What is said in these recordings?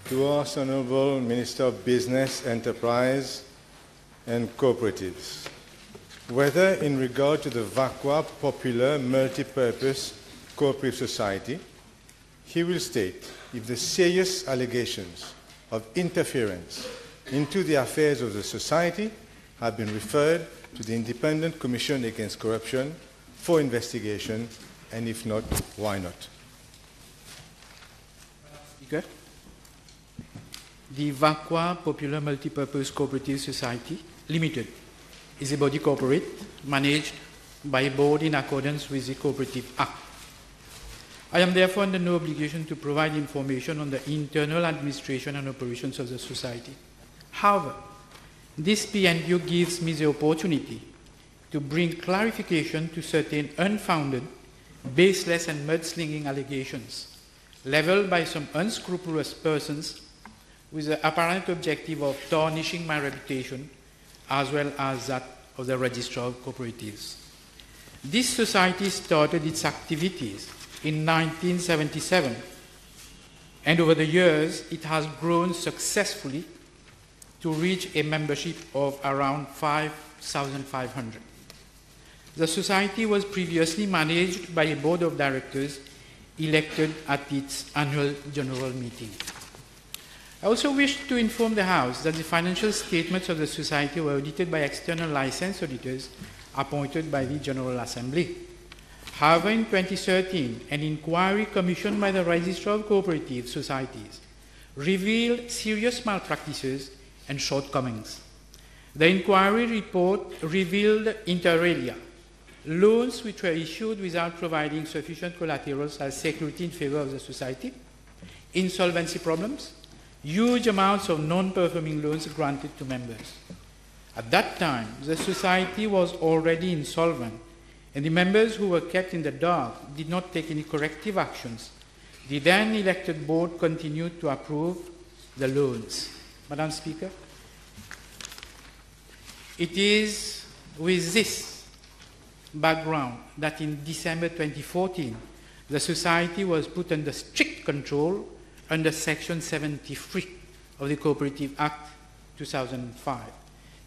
to our Honourable Minister of Business, Enterprise and Cooperatives, whether in regard to the Vacoas Popular Multipurpose Cooperative Society, he will state if the serious allegations of interference into the affairs of the society have been referred to the Independent Commission Against Corruption for investigation, and if not, why not? Speaker, the Vacoas Popular Multipurpose Cooperative Society Limited is a body corporate managed by a board in accordance with the Cooperative Act. I am therefore under no obligation to provide information on the internal administration and operations of the society. However, this PNQ gives me the opportunity to bring clarification to certain unfounded, baseless and mudslinging allegations leveled by some unscrupulous persons with the apparent objective of tarnishing my reputation as well as that of the Registrar of Cooperatives. This society started its activities in 1977, and over the years it has grown successfully to reach a membership of around 5,500. The society was previously managed by a board of directors elected at its annual general meeting. I also wish to inform the House that the financial statements of the society were audited by external licensed auditors appointed by the General Assembly. However, in 2013, an inquiry commissioned by the Registrar of Cooperative Societies revealed serious malpractices and shortcomings. The inquiry report revealed, inter alia, loans which were issued without providing sufficient collaterals as security in favor of the society, insolvency problems, huge amounts of non-performing loans granted to members. At that time, the society was already insolvent, and the members who were kept in the dark did not take any corrective actions. The then elected board continued to approve the loans. Madam Speaker, it is with this background that in December 2014, the society was put under strict control under Section 73 of the Cooperative Act 2005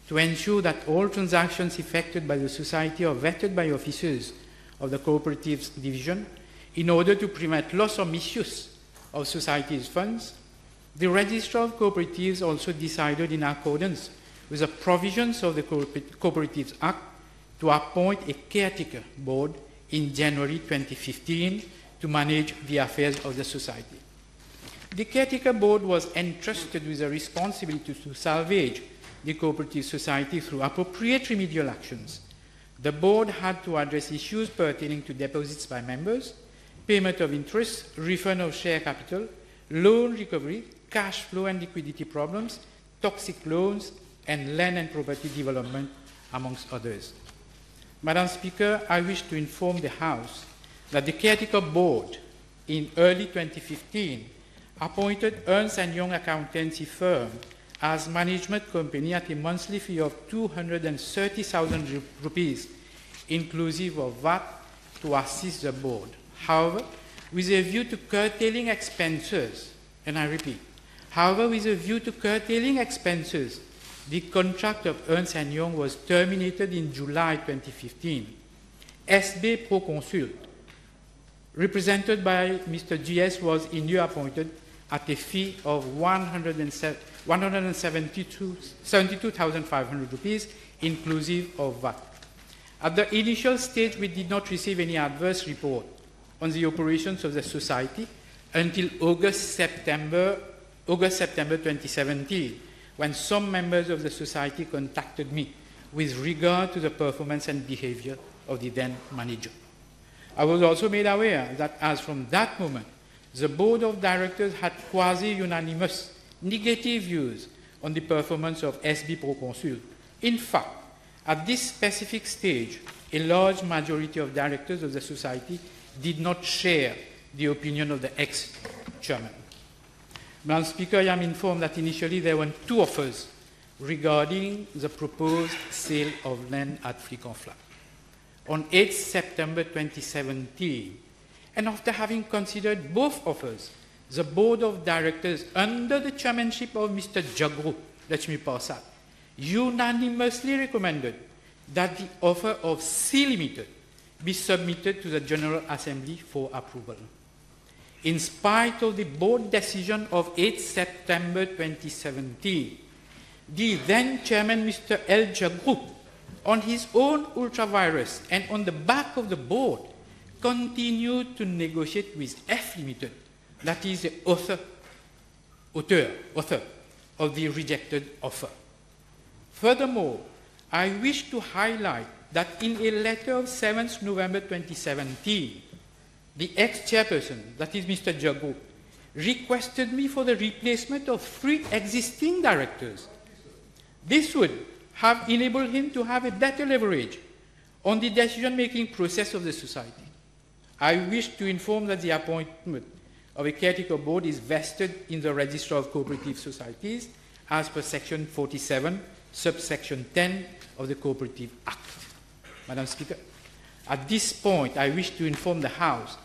to ensure that all transactions effected by the society are vetted by officers of the Cooperatives Division in order to prevent loss or misuse of society's funds. The Registrar of Cooperatives also decided, in accordance with the provisions of the Cooperatives Act, to appoint a caretaker board in January 2015 to manage the affairs of the society. The caretaker board was entrusted with the responsibility to salvage the cooperative society through appropriate remedial actions. The board had to address issues pertaining to deposits by members, payment of interest, refund of share capital, loan recovery, cash flow and liquidity problems, toxic loans, and land and property development, amongst others. Madam Speaker, I wish to inform the House that the caretaker board in early 2015 appointed Ernst & Young accountancy firm as management company at a monthly fee of 230,000 rupees, inclusive of VAT, to assist the board. However, with a view to curtailing expenses, and I repeat, however, with a view to curtailing expenses, the contract of Ernst & Young was terminated in July 2015. SB Proconsult, represented by Mr. GS, was in lieu appointed at a fee of 172,500 rupees, inclusive of VAT. At the initial stage, we did not receive any adverse report on the operations of the society until August-September 2017, when some members of the society contacted me with regard to the performance and behavior of the then manager. I was also made aware that as from that moment, the board of directors had quasi-unanimous negative views on the performance of SB Proconsult. In fact, at this specific stage, a large majority of directors of the society did not share the opinion of the ex-chairman. Madam Speaker, I am informed that initially there were two offers regarding the proposed sale of land at Flic-en-Flac. On 8 September 2017, and after having considered both offers, the board of directors under the chairmanship of Mr. Jhugroo, Lakshmi Prasad, unanimously recommended that the offer of C Limited be submitted to the General Assembly for approval. In spite of the board decision of 8 September 2017, the then chairman, Mr. L. Jhugroo, on his own ultra-virus and on the back of the board, continued to negotiate with F Limited, that is the author of the rejected offer. Furthermore, I wish to highlight that in a letter of 7th November 2017, the ex-chairperson, that is Mr. Jhugroo, requested me for the replacement of 3 existing directors. This would have enabled him to have a better leverage on the decision-making process of the society. I wish to inform that the appointment of a caretaker board is vested in the Register of Cooperative Societies as per Section 47, subsection 10 of the Cooperative Act. Madam Speaker, at this point, I wish to inform the House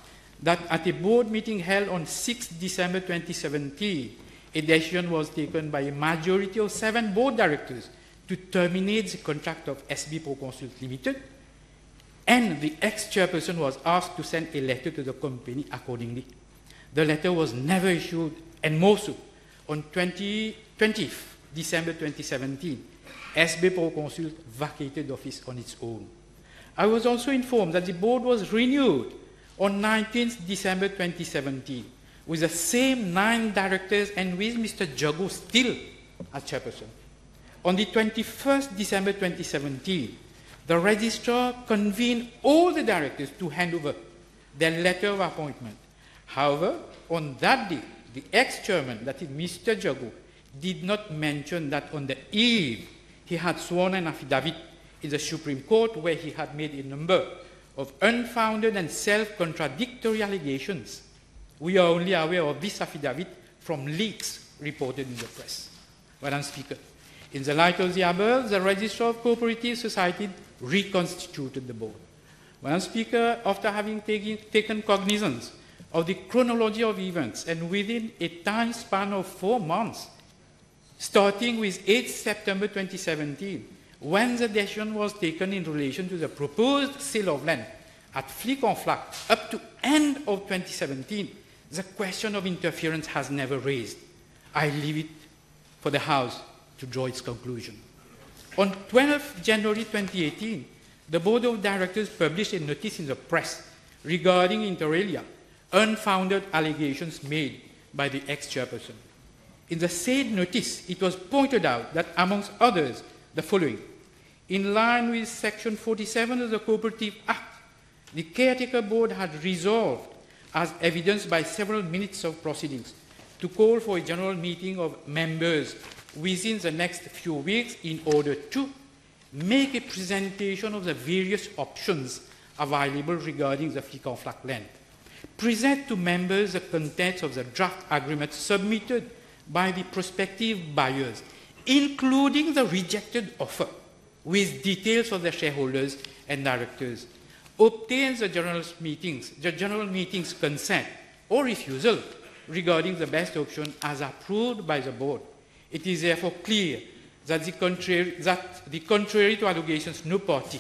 that at a board meeting held on 6 December 2017, a decision was taken by a majority of 7 board directors to terminate the contract of SB Proconsult Limited, and the ex-chairperson was asked to send a letter to the company accordingly. The letter was never issued, and more so, on 20th December 2017, SB Proconsult vacated office on its own. I was also informed that the board was renewed on 19th December 2017 with the same 9 directors and with Mr. Jhugroo still as chairperson. On the 21st December 2017, the registrar convened all the directors to hand over their letter of appointment. However, on that day, the ex-chairman, that is Mr. Jhugroo, did not mention that on the eve he had sworn an affidavit in the Supreme Court where he had made a number of unfounded and self-contradictory allegations. We are only aware of this affidavit from leaks reported in the press. Madam Speaker, in the light of the above, the Register of Cooperative Society reconstituted the board. Madam Speaker, after having taken cognizance of the chronology of events and within a time span of 4 months, starting with 8 September 2017, when the decision was taken in relation to the proposed sale of land at Flic-en-Flac up to end of 2017, the question of interference has never raised. I leave it for the House to draw its conclusion. On 12 January 2018, the Board of Directors published a notice in the press regarding inter alia unfounded allegations made by the ex-chairperson. In the said notice, it was pointed out that, amongst others, the following: in line with Section 47 of the Cooperative Act, the caretaker board had resolved, as evidenced by several minutes of proceedings, to call for a general meeting of members within the next few weeks in order to make a presentation of the various options available regarding the Flic-en-Flac land, present to members the contents of the draft agreement submitted by the prospective buyers, including the rejected offer, with details of the shareholders and directors, obtain the general meeting's consent or refusal regarding the best option as approved by the board. It is therefore clear that the contrary to allegations, no party,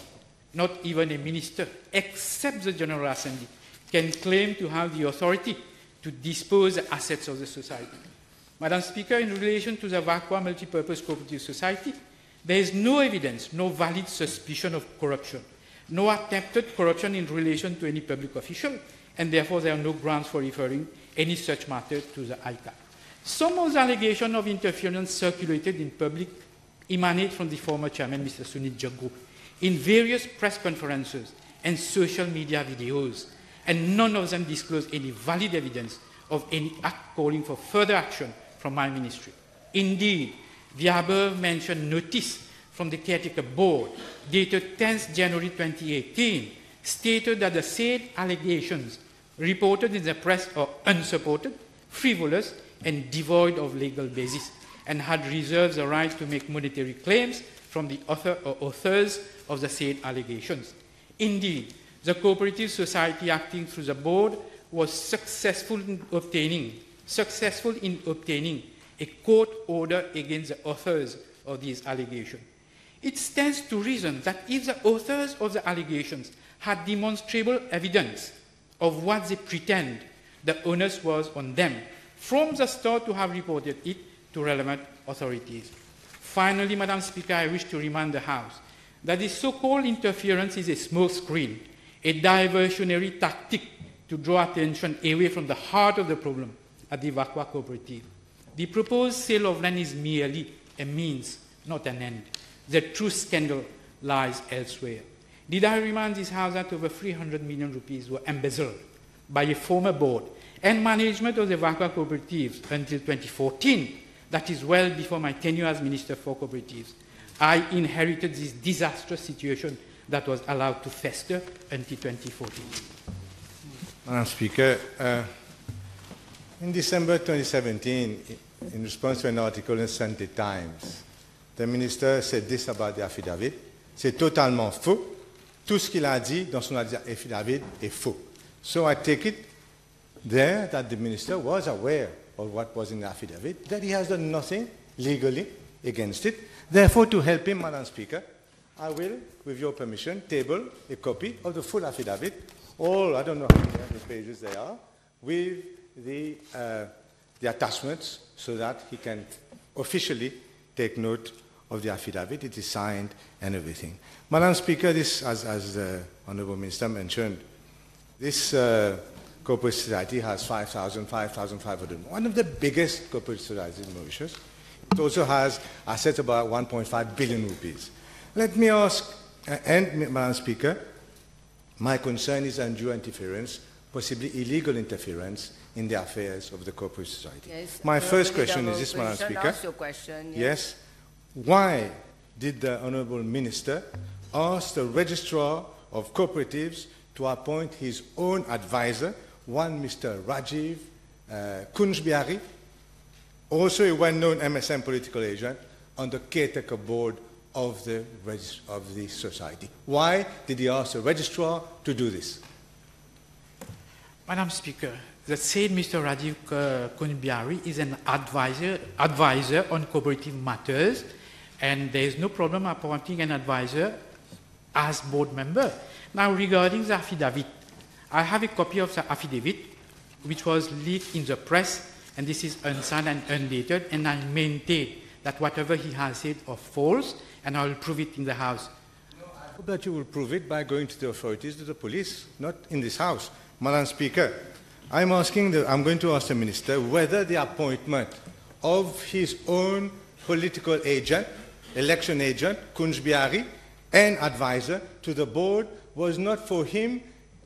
not even a minister, except the General Assembly, can claim to have the authority to dispose the assets of the society. Madam Speaker, in relation to the Vacoas Multipurpose Cooperative Society, there is no evidence, no valid suspicion of corruption, no attempted corruption in relation to any public official, and therefore there are no grounds for referring any such matter to the ICAC. Some of the allegations of interference circulated in public emanate from the former chairman, Mr. Sunil Jhugroo, in various press conferences and social media videos, and none of them disclose any valid evidence of any act calling for further action from my ministry. Indeed, the above-mentioned notice from the caretaker board, dated 10th January 2018, stated that the said allegations reported in the press are unsupported, frivolous, and devoid of legal basis, and had reserved the right to make monetary claims from the author or authors of the said allegations. Indeed, the cooperative society acting through the board was successful in obtaining successful in obtaining a court order against the authors of these allegations. It stands to reason that if the authors of the allegations had demonstrable evidence of what they pretend the onus was on them from the start to have reported it to relevant authorities. Finally, Madam Speaker, I wish to remind the House that this so-called interference is a smokescreen, a diversionary tactic to draw attention away from the heart of the problem at the Vacoas Cooperative. The proposed sale of land is merely a means, not an end. The true scandal lies elsewhere. Did I remind this House that over 300 million rupees were embezzled by a former board and management of the Vacoas Cooperatives until 2014, that is well before my tenure as Minister for Cooperatives. I inherited this disastrous situation that was allowed to fester until 2014. Madam Speaker, in December 2017, in response to an article in Sunday Times, the Minister said this about the affidavit. C'est totalement faux. Tout ce qu'il a dit dans son affidavit est faux. So I take it there that the Minister was aware of what was in the affidavit, that he has done nothing legally against it. Therefore, to help him, Madam Speaker, I will, with your permission, table a copy of the full affidavit, all, I don't know how many pages they are, with the attachments so that he can officially take note of the affidavit. It is signed and everything. Madam Speaker, this, as the Honourable Minister mentioned, this corporate society has 5,500. One of the biggest corporate societies in Mauritius. It also has assets about 1.5 billion rupees. Let me ask, and Madam Speaker, my concern is undue interference, possibly illegal interference in the affairs of the corporate society. Yes, my first question is this, Madam Speaker. Ask your question, yes. Yes. Why did the Honourable Minister ask the Registrar of Cooperatives to appoint his own advisor, one Mr. Rajiv Kunjbiari, also a well-known MSM political agent, on the caretaker board of the society? Why did he ask the Registrar to do this? Madam Speaker, the said Mr. Rajiv Kunjbiari is an advisor on cooperative matters, and there is no problem appointing an advisor as board member. Now, regarding the affidavit, I have a copy of the affidavit, which was leaked in the press, and this is unsigned and undated, and I maintain that whatever he has said are false, and I will prove it in the House. No, I hope that you will prove it by going to the authorities, to the police, not in this House. Madam Speaker, I'm going to ask the Minister whether the appointment of his own political agent, election agent, Kunjbiari, and advisor to the board was not for him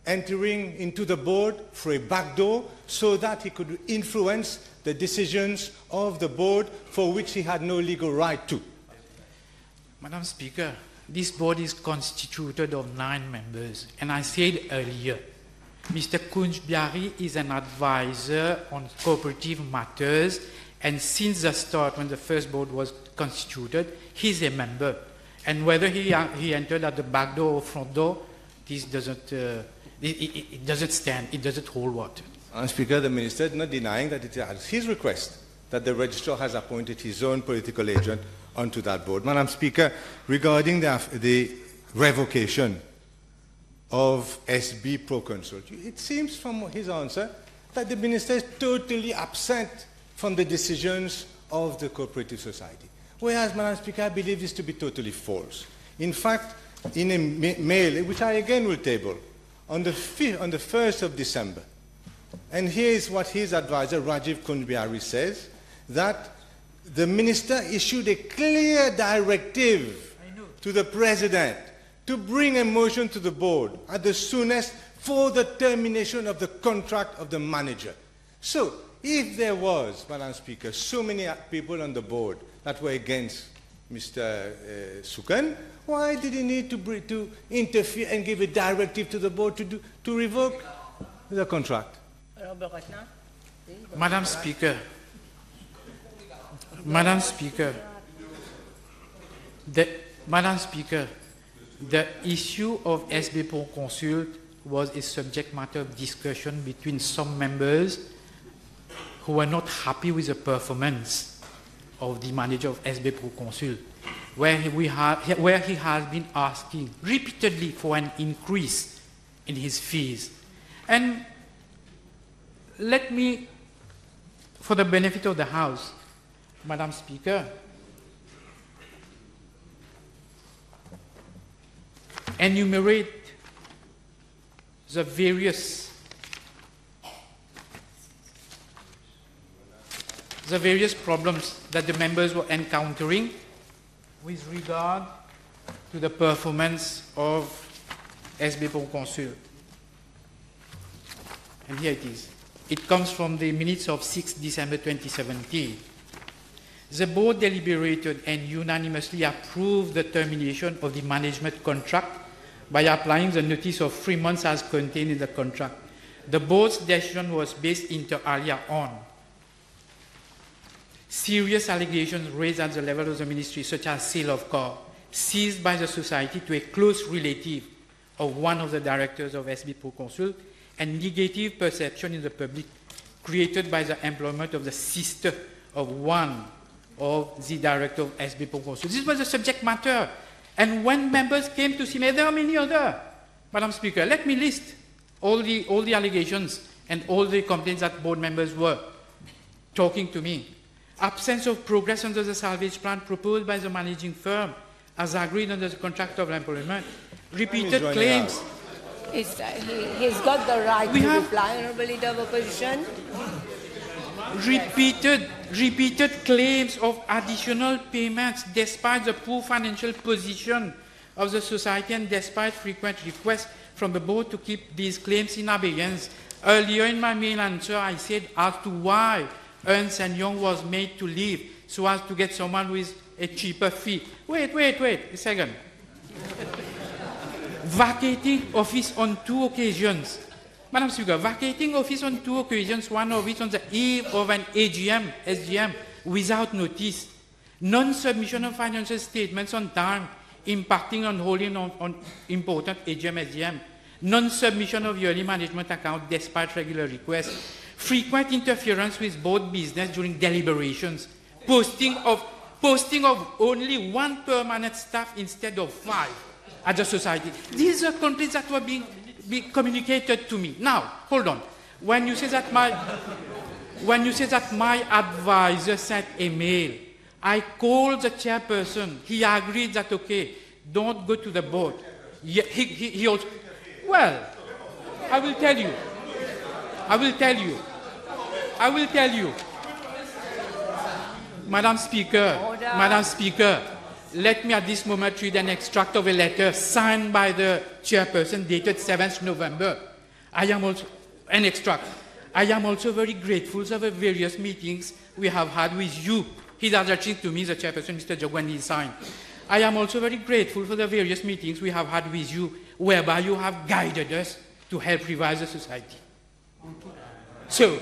entering into the board through a back door so that he could influence the decisions of the board for which he had no legal right to. Madam Speaker, this board is constituted of 9 members, and I said earlier, Mr. Kunjbiari is an advisor on cooperative matters, and since the start, when the first board was constituted, he's a member. And whether he entered at the back door or front door, this doesn't, it doesn't stand, it doesn't hold water. Speaker, the Minister is not denying that it is his request that the Registrar has appointed his own political agent onto that board. Madam Speaker, regarding the revocation of SB Proconsult, it seems from his answer that the Minister is totally absent from the decisions of the cooperative society. Whereas, Madam Speaker, I believe this to be totally false. In fact, in a mail, which I again will table, on the 1st of December, and here is what his advisor, Rajiv Kunjbiari, says, that the Minister issued a clear directive to the President to bring a motion to the board at the soonest for the termination of the contract of the manager. So, if there was, Madam Speaker, so many people on the board that were against Mr. Sukan, why did he need to interfere and give a directive to the board to revoke the contract? Madam Speaker, Madam Speaker, the issue of SB Proconsult was a subject matter of discussion between some members who were not happy with the performance of the manager of SB Proconsul, where he has been asking repeatedly for an increase in his fees. And let me, for the benefit of the House, Madam Speaker, enumerate the various problems that the members were encountering with regard to the performance of SB Proconsul. And here it is. It comes from the minutes of 6 December 2017. The board deliberated and unanimously approved the termination of the management contract by applying the notice of 3 months as contained in the contract. The board's decision was based inter alia on serious allegations raised at the level of the ministry, such as sale of car, seized by the society to a close relative of one of the directors of SB Proconsul, and negative perception in the public created by the employment of the sister of one of the director of SB Proconsul. This was the subject matter. And when members came to see me, there are many other. Madam Speaker, let me list all the allegations and all the complaints that board members were talking to me. Absence of progress under the salvage plan proposed by the managing firm as agreed under the contract of employment. Repeated claims. He's got the right to reply, Honourable Leader of Opposition. Repeated claims of additional payments despite the poor financial position of the society and despite frequent requests from the board to keep these claims in abeyance. Earlier in my main answer, I said as to why Ernst & Young was made to leave so as to get someone with a cheaper fee. Wait a second. Vacating office on 2 occasions. Madam Speaker, vacating office on 2 occasions, one of which on the eve of an AGM, SGM, without notice. Non-submission of financial statements on time, impacting on holding on important AGM, SGM. Non-submission of yearly management account despite regular requests. Frequent interference with board business during deliberations. Posting of only 1 permanent staff instead of 5 at the society. These are complaints that were being communicated to me. Now, hold on. When you say that my advisor sent a mail, I called the chairperson. He agreed that, okay, don't go to the board. He also, well, I will tell you. Madam Speaker, let me at this moment read an extract of a letter signed by the chairperson dated 7th November. I am also very grateful for the various meetings we have had with you. He's addressing to me, the chairperson, Mr. Jhugroo, when he signed. I am also very grateful for the various meetings we have had with you, whereby you have guided us to help revise the society. So,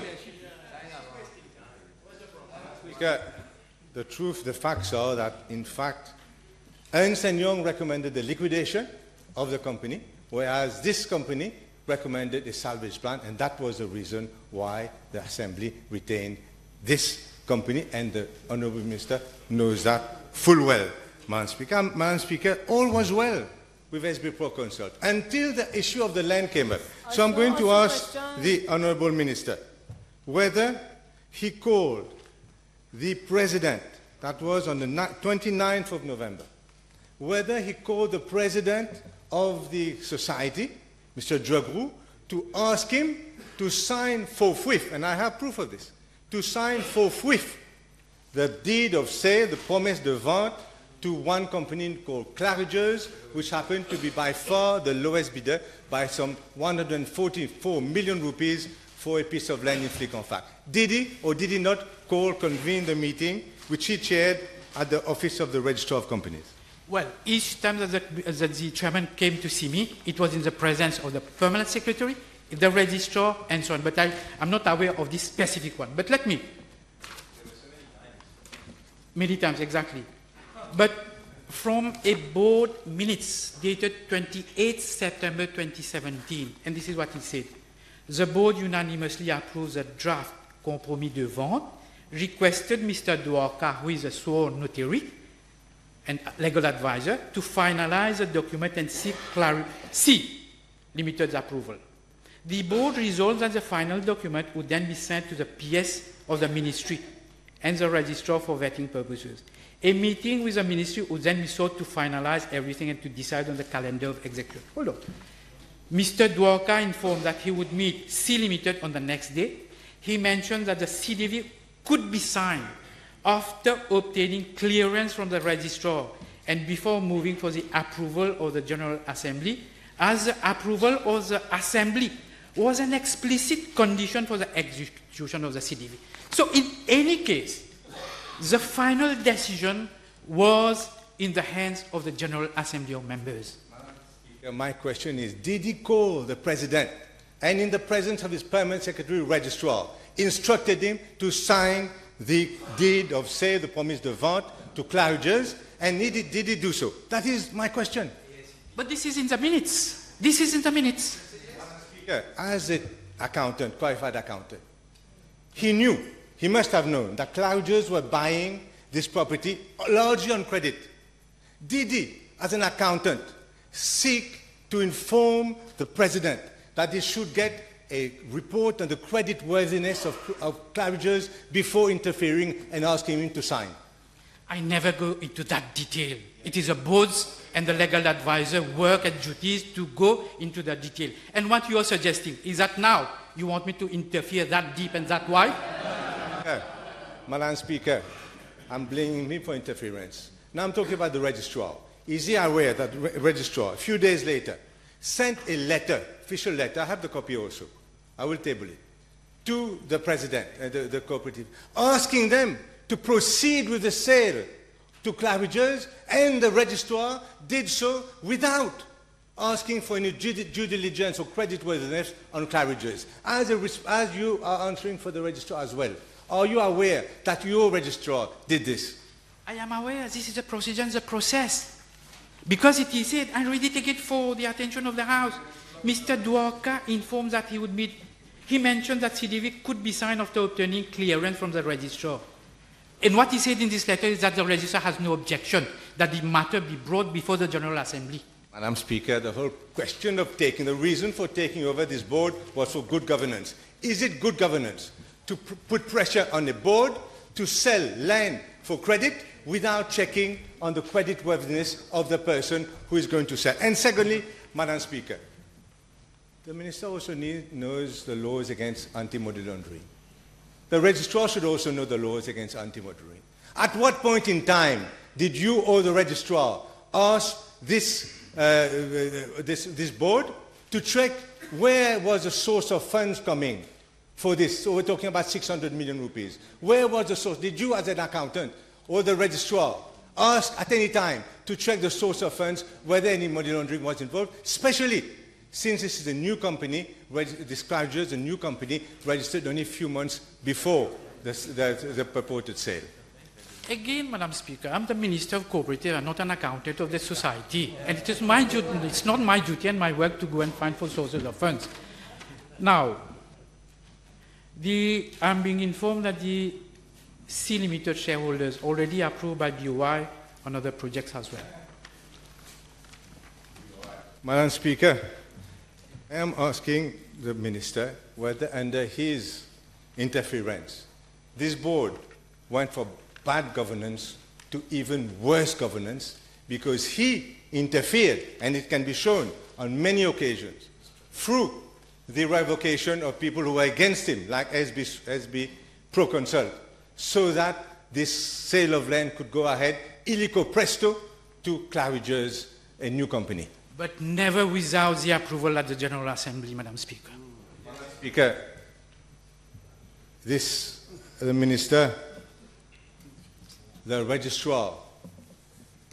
the facts are that, in fact, Ernst & Young recommended the liquidation of the company, whereas this company recommended a salvage plan, and that was the reason why the Assembly retained this company, and the Honourable Minister knows that full well. Madam Speaker, all was well with SB Proconsul until the issue of the land came up. So I'm going to ask the Honourable Minister whether he called the President, that was on the 29th of November, whether he called the President of the Society, Mr. Jhugroo, to ask him to sign forthwith, and I have proof of this, to sign forthwith the deed of sale, the promesse de vente, to one company called Claridge's, which happened to be by far the lowest bidder by some 144 million rupees for a piece of land in Flic-en-Flac. Did he or did he not convene the meeting which he chaired at the office of the Registrar of Companies? Well, each time that the chairman came to see me, it was in the presence of the permanent secretary, the registrar, and so on. But I'm not aware of this specific one. But let me. Many times, exactly. But from a board minutes dated 28 September 2017, and this is what he said. The board unanimously approves the draft compromis de vente, requested Mr. Dwarka, who is a sworn notary and legal advisor, to finalize the document and seek limited approval. The board resolved that the final document would then be sent to the PS of the ministry and the registrar for vetting purposes. A meeting with the ministry would then be sought to finalize everything and to decide on the calendar of execution. Hold on. Mr. Dwarka informed that he would meet C Limited on the next day. He mentioned that the CDV could be signed after obtaining clearance from the registrar and before moving for the approval of the General Assembly, as the approval of the Assembly was an explicit condition for the execution of the CDV. So in any case, the final decision was in the hands of the General Assembly of members. My question is, did he call the President and in the presence of his permanent secretary registrar, instructed him to sign the deed of sale, the promise de vente to Claudius, and did he do so? That is my question. But this is in the minutes. This is in the minutes. As an accountant, qualified accountant, he knew, he must have known that Claudius were buying this property largely on credit. Did he, as an accountant, seek to inform the President that he should get a report on the creditworthiness of Claudius before interfering and asking him to sign? I never go into that detail. It is a board's and the legal advisor work and duties to go into the detail. And what you are suggesting is that now you want me to interfere that deep and that wide? Madam Speaker, I'm blaming him for interference. Now I'm talking about the registrar. Is he aware that the registrar, a few days later, sent a letter, official letter, I have the copy also, I will table it, to the President, the Cooperative, asking them to proceed with the sale to Claudius, and the registrar did so without asking for any due diligence or creditworthiness on Claudius. As you are answering for the registrar as well, are you aware that your registrar did this? I am aware. This is a procedure and the process. Because it is said, I already take it for the attention of the House. Mr. Dwarka informed that he would meet. He mentioned that CDV could be signed after obtaining clearance from the registrar. And what he said in this letter is that the registrar has no objection that the matter be brought before the General Assembly. Madam Speaker, the whole question of the reason for taking over this board was for good governance. Is it good governance to put pressure on the board to sell land for credit without checking on the creditworthiness of the person who is going to sell? And secondly, Madam Speaker, the Minister also knows the laws against anti-money laundering. The registrar should also know the laws against anti-money laundering. At what point in time did you or the registrar ask this board to check where was the source of funds coming for this? So we're talking about 600 million rupees. Where was the source? Did you as an accountant or the registrar ask at any time to check the source of funds, whether any money laundering was involved, especially since this is a new company, this Claudius, a new company, registered only a few months before the purported sale? Again, Madam Speaker, I'm the Minister of Cooperative and not an accountant of the society. And it is my duty, it's not my duty and my work to go and find for sources of funds. Now, I'm being informed that the C Limited shareholders already approved by BOI on other projects as well. Madam Speaker, I am asking the Minister whether under his interference, this board went from bad governance to even worse governance because he interfered, and it can be shown on many occasions, through the revocation of people who were against him, like SB Proconsult, so that this sale of land could go ahead illico presto to Claudius, a new company. But never without the approval at the General Assembly, Madam Speaker. Madam Speaker, the Minister, the registrar,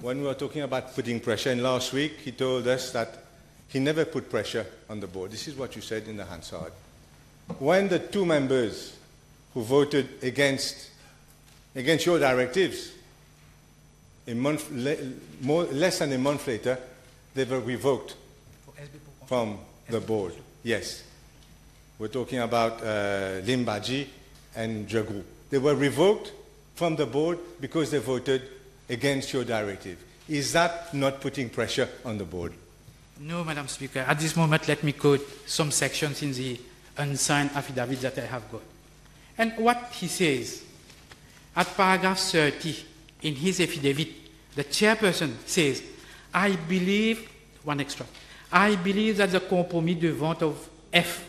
when we were talking about putting pressure, and last week he told us that he never put pressure on the board. This is what you said in the Hansard. When the two members who voted against your directives, less than a month later, they were revoked from the board. Yes. We're talking about Limbaji and Jhugroo. They were revoked from the board because they voted against your directive. Is that not putting pressure on the board? No, Madam Speaker. At this moment, let me quote some sections in the unsigned affidavit that I have got. And what he says, at paragraph 30 in his affidavit, the chairperson says, I believe, one extra, I believe that the compromis de vente of F,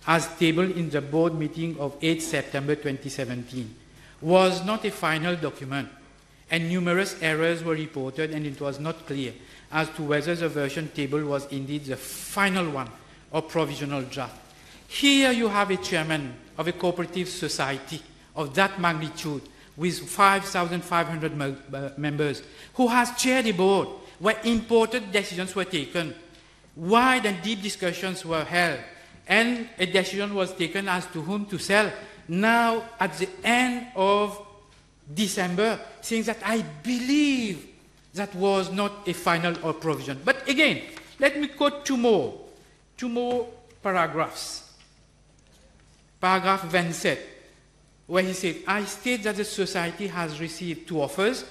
as tabled in the board meeting of 8 September 2017, was not a final document, and numerous errors were reported, and it was not clear as to whether the version tabled was indeed the final one or provisional draft. Here you have a chairman of a cooperative society of that magnitude with 5,500 members who has chaired a board where important decisions were taken, wide and deep discussions were held, and a decision was taken as to whom to sell. Now, at the end of December, saying that I believe that was not a final or provision. But again, let me quote two more paragraphs. Paragraph 27, where he said, I state that the society has received 2 offers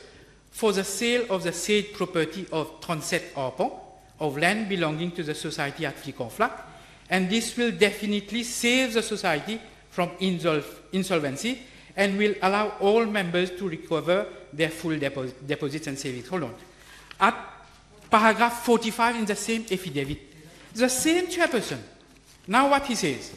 for the sale of the said property of 37 arpents of land belonging to the society at Flic-en-Flac, and this will definitely save the society from insolvency and will allow all members to recover their full deposits and savings. Hold on. At paragraph 45 in the same affidavit, the same chairperson, now what he says,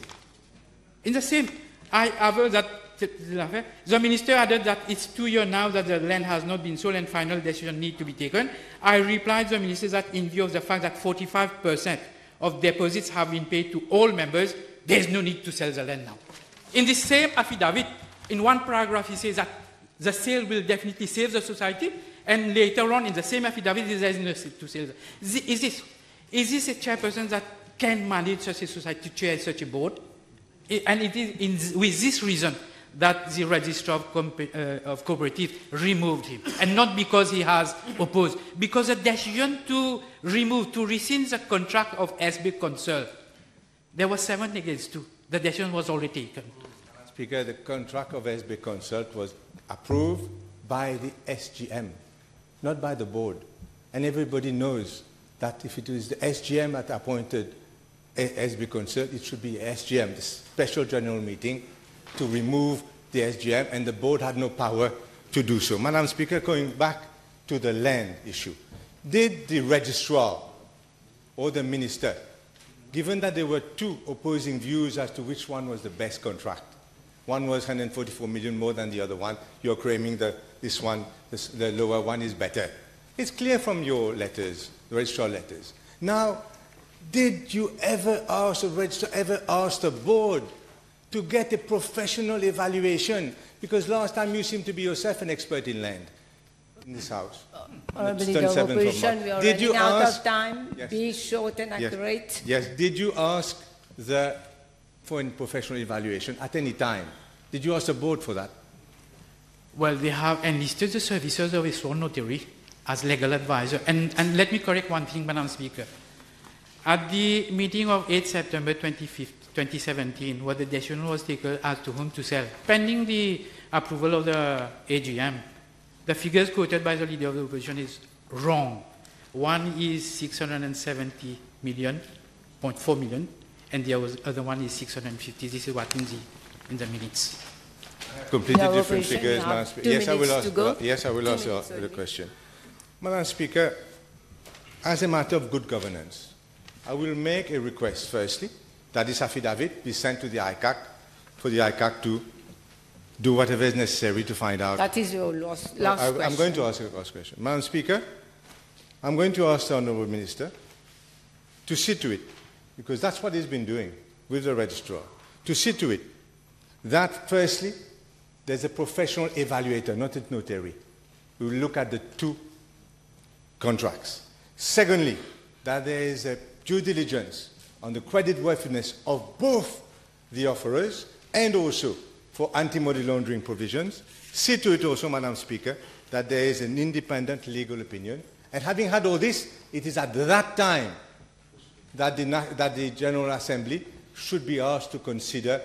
in the same, I aver that the minister added that it's 2 years now that the land has not been sold and final decision need to be taken. I replied to the minister that in view of the fact that 45% of deposits have been paid to all members, there's no need to sell the land now. In the same affidavit, in one paragraph, he says that the sale will definitely save the society, and later on in the same affidavit, there is no to sell. Is this a chairperson that can manage such a society, to chair such a board? And it is with this reason that the registrar of cooperative removed him, and not because he has opposed, because the decision to remove, to rescind the contract of SB Consult, there were 7 against 2. The decision was already taken. Speaker, the contract of SB Consult was approved by the SGM, not by the board. And everybody knows that if it is the SGM that appointed SB Consult, it should be SGM, the special general meeting, to remove the SGM, and the board had no power to do so. Madam Speaker, going back to the land issue, did the registrar or the minister, given that there were 2 opposing views as to which one was the best contract, one was 144 million more than the other one, you're claiming that this one, the lower one, is better. It's clear from your letters, the registrar letters. Now, did you ever ask the registrar, ever ask the board to get a professional evaluation? Because last time you seemed to be yourself an expert in land in this House. Honourable Leader of Opposition, we are running out of time. Yes. Be short and accurate. Yes. Did you ask for a professional evaluation at any time? Did you ask the board for that? Well, they have enlisted the services of a sworn notary as legal advisor. And let me correct one thing, Madam Speaker. At the meeting of 8 September 2017, where the decision was taken as to whom to sell, pending the approval of the AGM, the figures quoted by the Leader of the Opposition is wrong. One is 670 million, 0.4 million, and the other one is 650. This is what in the minutes. Completely different figures, Madam Speaker. Yes, I will ask the question. Madam Speaker, as a matter of good governance, I will make a request, firstly, that this affidavit be sent to the ICAC for the ICAC to do whatever is necessary to find out. That is your last question. I'm going to ask a last question. Madam Speaker, I'm going to ask the Honourable Minister to see to it, because that's what he's been doing with the registrar, to see to it that, firstly, there's a professional evaluator, not a notary, who will look at the 2 contracts. Secondly, that there is a due diligence on the creditworthiness of both the offerers and also for anti-money laundering provisions. See to it also, Madam Speaker, that there is an independent legal opinion. And having had all this, it is at that time that the General Assembly should be asked to consider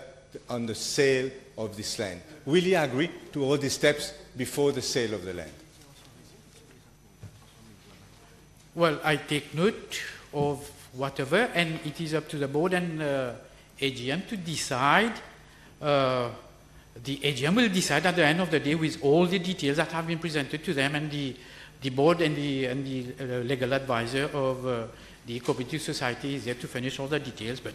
on the sale of this land. Will he agree to all these steps before the sale of the land? Well, I take note of whatever, and it is up to the board and AGM to decide. The AGM will decide at the end of the day with all the details that have been presented to them, and the board and the legal advisor of the Cooperative Society is there to finish all the details, but